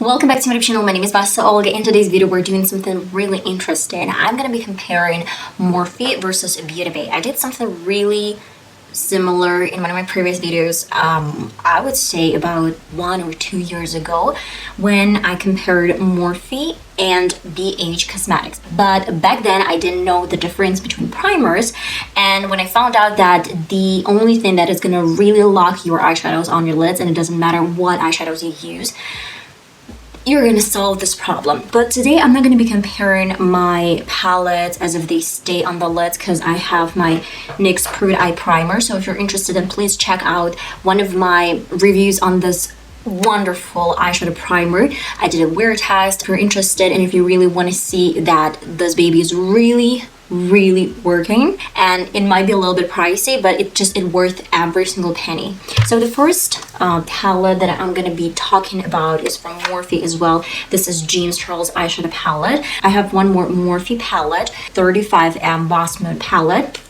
Welcome back to my YouTube channel. My name is VassaOlga. In today's video, we're doing something really interesting. I'm going to be comparing Morphe versus Beauty Bay. I did something really similar in one of my previous videos, I would say about 1 or 2 years ago, when I compared Morphe and BH Cosmetics. But back then I didn't know the difference between primers, and when I found out that the only thing that is going to really lock your eyeshadows on your lids, and it doesn't matter what eyeshadows you use, you're going to solve this problem. But today I'm not going to be comparing my palettes as if they stay on the lids, because I have my NYX Proof It Eye Primer. So if you're interested, then please check out one of my reviews on this wonderful eyeshadow primer. I did a wear test. If you're interested and if you really want to see that this baby is really working, and it might be a little bit pricey, but it worth every single penny. So the first palette that I'm going to be talking about is from Morphe as well. This is James Charles eyeshadow palette. I have one more Morphe palette, 35M Boss Mode palette.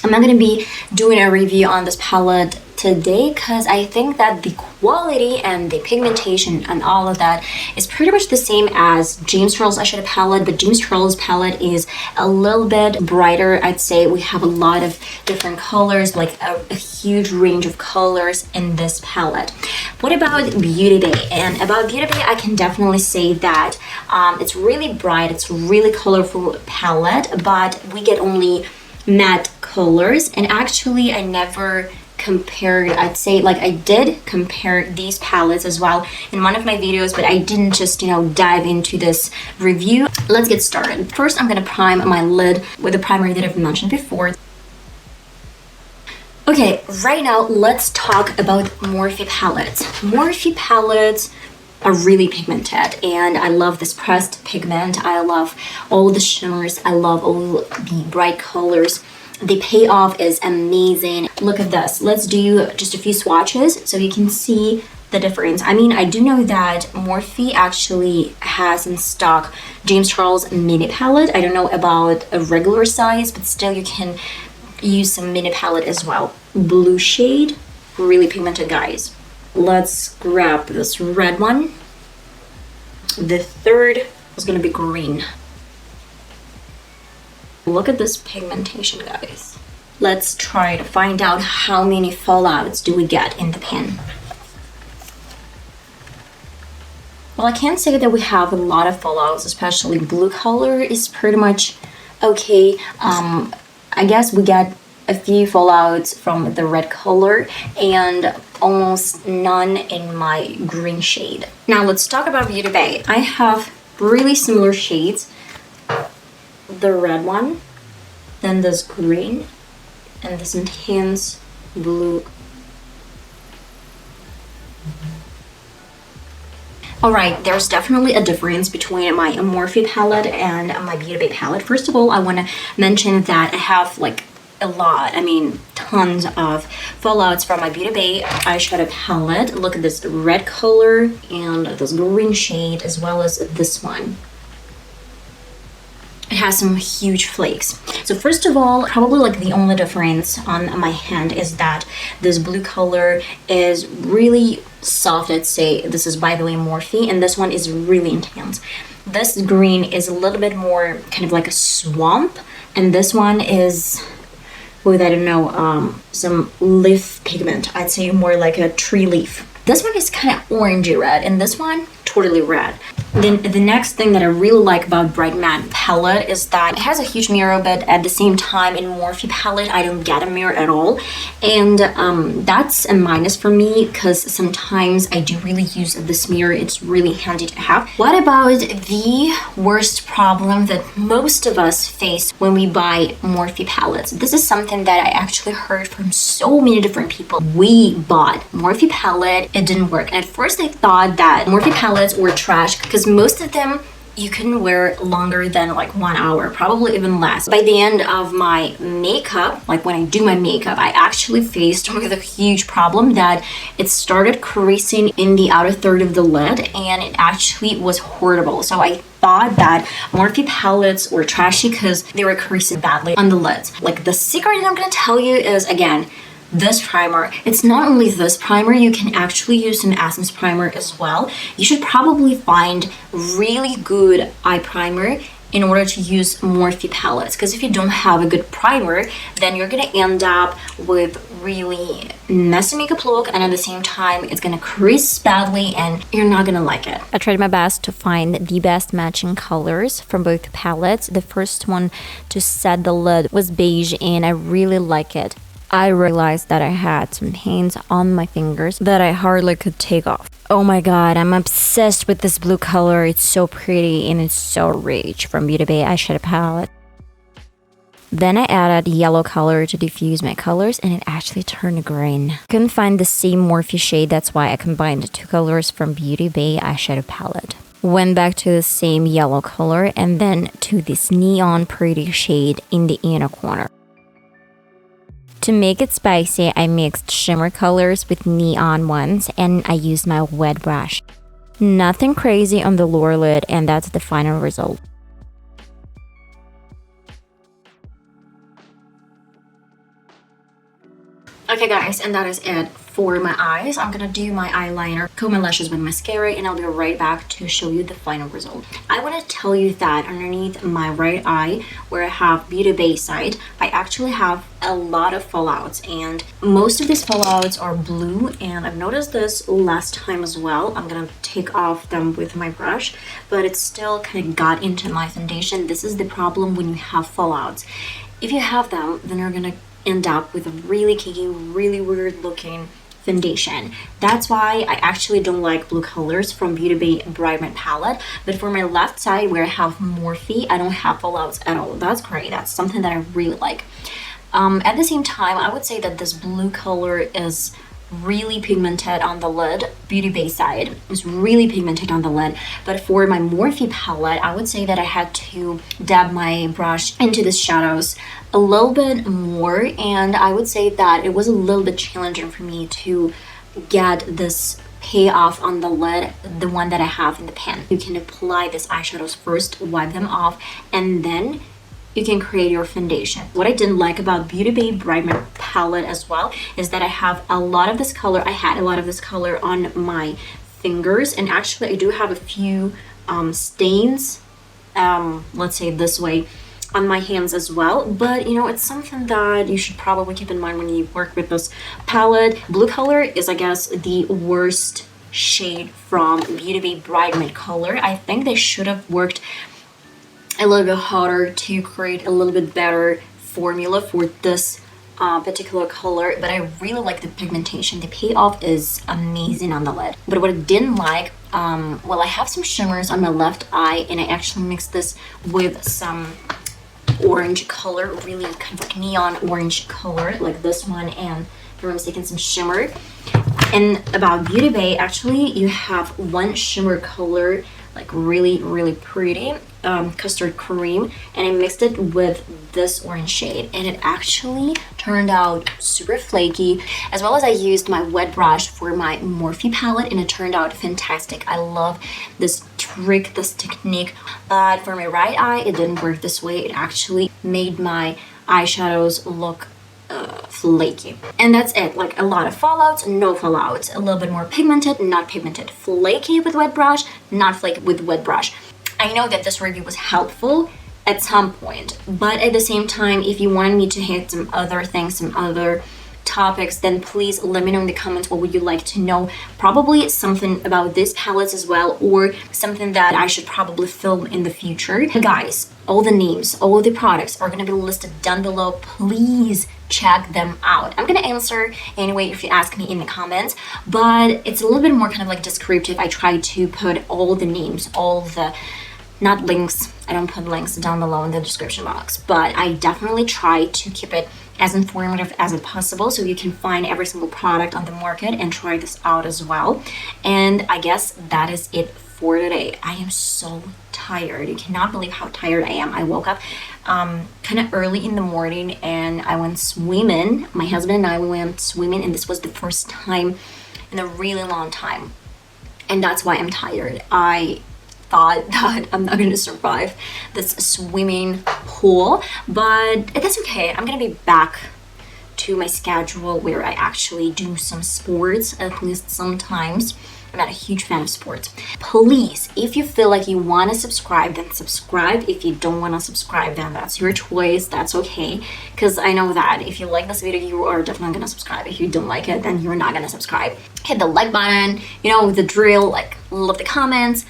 I'm not going to be doing a review on this palette today because I think that the quality and the pigmentation and all of that is pretty much the same as James Charles eyeshadow palette, but James Charles palette is a little bit brighter. I'd say we have a lot of different colors, like a huge range of colors in this palette. What about Beauty Bay? And about Beauty Bay, I can definitely say that it's really bright, it's really colorful palette, but we get only matte colors. And actually I never compared, I'd say, like, I did compare these palettes as well in one of my videos, but I didn't just, dive into this review. Let's get started. First, I'm gonna prime my lid with the primer that I've mentioned before. Okay, right now let's talk about Morphe palettes. Morphe palettes are really pigmented, and I love this pressed pigment. I love all the shimmers. I love all the bright colors. The payoff is amazing. Look at this. Let's do just a few swatches so you can see the difference. I mean, I do know that Morphe actually has in stock James Charles mini palette. I don't know about a regular size, but still you can use some mini palette as well. Blue shade, really pigmented, guys. Let's grab this red one. The third is gonna be green. Look at this pigmentation, guys. Let's try to find out how many fallouts do we get in the pan. Well, I can't say that we have a lot of fallouts, especially blue color is pretty much okay. I guess we get a few fallouts from the red color and almost none in my green shade. Now let's talk about Beauty Bay. I have really similar shades. The red one, then this green, and this intense blue. Alright, there's definitely a difference between my Morphe palette and my Beauty Bay palette. First of all, I want to mention that I have like a lot, tons of fallouts from my Beauty Bay eyeshadow palette. Look at this red color and this green shade, as well as this one. It has some huge flakes. So first of all, probably like the only difference on my hand is that this blue color is really soft. I'd say this is, by the way, Morphe, and this one is really intense. This green is a little bit more kind of like a swamp, and this one is with, I don't know, some leaf pigment. I'd say more like a tree leaf. This one is kind of orangey red, and this one totally red. Then the next thing that I really like about Bright Matte palette is that it has a huge mirror, but at the same time in Morphe palette I don't get a mirror at all, and that's a minus for me because sometimes I do really use this mirror. It's really handy to have. What about the worst problem that most of us face when we buy Morphe palettes? This is something that I actually heard from so many different people. We bought Morphe palette, it didn't work. And at first I thought that Morphe palettes were trash because most of them you couldn't wear longer than like 1 hour, probably even less. By the end of my makeup, like when I do my makeup, I actually faced with a huge problem that it started creasing in the outer third of the lid, and it actually was horrible. So I thought that Morphe palettes were trashy because they were creasing badly on the lids. Like, the secret that I'm gonna tell you is, again, this primer. It's not only this primer, you can actually use an essence primer as well. You should probably find really good eye primer in order to use Morphe palettes, because if you don't have a good primer, then you're gonna end up with really messy makeup look, and at the same time it's gonna crease badly and you're not gonna like it. I tried my best to find the best matching colors from both palettes. The first one to set the lid was beige and I really like it. I realized that I had some paints on my fingers that I hardly could take off. Oh my god, I'm obsessed with this blue color. It's so pretty and it's so rich from Beauty Bay eyeshadow palette. Then I added yellow color to diffuse my colors and it actually turned green. Couldn't find the same Morphe shade, that's why I combined the two colors from Beauty Bay eyeshadow palette. Went back to the same yellow color and then to this neon pretty shade in the inner corner. To make it spicy, I mixed shimmer colors with neon ones and I used my wet brush. Nothing crazy on the lower lid, and that's the final result. Okay guys, and that is it for my eyes. I'm gonna do my eyeliner, comb my lashes with mascara, and I'll be right back to show you the final result. I want to tell you that underneath my right eye, where I have Beauty Bay side, I actually have a lot of fallouts, and most of these fallouts are blue, and I've noticed this last time as well. I'm gonna take off them with my brush, but it still kind of got into my foundation. This is the problem when you have fallouts. If you have them, then you're gonna end up with a really cakey, really weird looking foundation. That's why I actually don't like blue colors from Beauty Bay Bright Matte palette. But for my left side where I have Morphe, I don't have fallouts at all. That's great. That's something that I really like. At the same time, I would say that this blue color is really pigmented on the lid. Beauty Bay side is really pigmented on the lid, but for my Morphe palette, I would say that I had to dab my brush into the shadows a little bit more, and I would say that it was a little bit challenging for me to get this payoff on the lid, the one that I have in the pan. You can apply these eyeshadows first, wipe them off, and then you can create your foundation. What I didn't like about Beauty Bay Bright Matte palette as well is that I have a lot of this color. I had a lot of this color on my fingers, and actually I do have a few stains, let's say this way, on my hands as well. But you know, it's something that you should probably keep in mind when you work with this palette. Blue color is, I guess, the worst shade from Beauty Bay Bright Matte color. I think they should have worked a little bit harder to create a little bit better formula for this particular color, but I really like the pigmentation. The payoff is amazing on the lid. But what I didn't like, well, I have some shimmers on my left eye, and I actually mixed this with some orange color, really kind of like neon orange color, like this one, and if I'm mistaken, some shimmer. And about Beauty Bay, actually, you have one shimmer color, like really pretty, custard cream, and I mixed it with this orange shade, and it actually turned out super flaky, as well as I used my wet brush for my Morphe palette, and it turned out fantastic. I love this trick, this technique, but for my right eye, it didn't work this way. It actually made my eyeshadows look flaky. And that's it. Like a lot of fallouts, no fallouts, a little bit more pigmented, not pigmented, flaky with wet brush, not flaky with wet brush. I know that this review was helpful at some point, but at the same time, if you wanted me to hit some other things, some other topics, then please let me know in the comments what would you like to know. Probably something about these palettes as well, or something that I should probably film in the future. Guys, all the names, all of the products are going to be listed down below. Please check them out. I'm gonna answer anyway if you ask me in the comments, but it's a little bit more kind of like descriptive. I try to put all the names, all the, not links, I don't put links down below in the description box, but I definitely try to keep it as informative as possible so you can find every single product on the market and try this out as well. And I guess that is it for today. I am so tired. You cannot believe how tired I am. I woke up kind of early in the morning and I went swimming. My husband and I went swimming, and this was the first time in a really long time, and that's why I'm tired. I thought that I'm not gonna survive this swimming pool, but that's okay. I'm gonna be back to my schedule where I actually do some sports, at least sometimes. I'm not a huge fan of sports. Please, if you feel like you want to subscribe, then subscribe. If you don't want to subscribe, then that's your choice. That's okay. Because I know that if you like this video, you are definitely going to subscribe. If you don't like it, then you're not going to subscribe. Hit the like button, you know, the drill, like love the comments,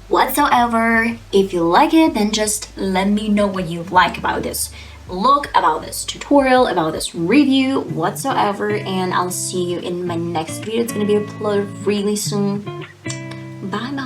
whatsoever. If you like it, then just let me know what you like about this look, about this tutorial, about this review, whatsoever, and I'll see you in my next video. It's gonna be uploaded really soon. Bye bye.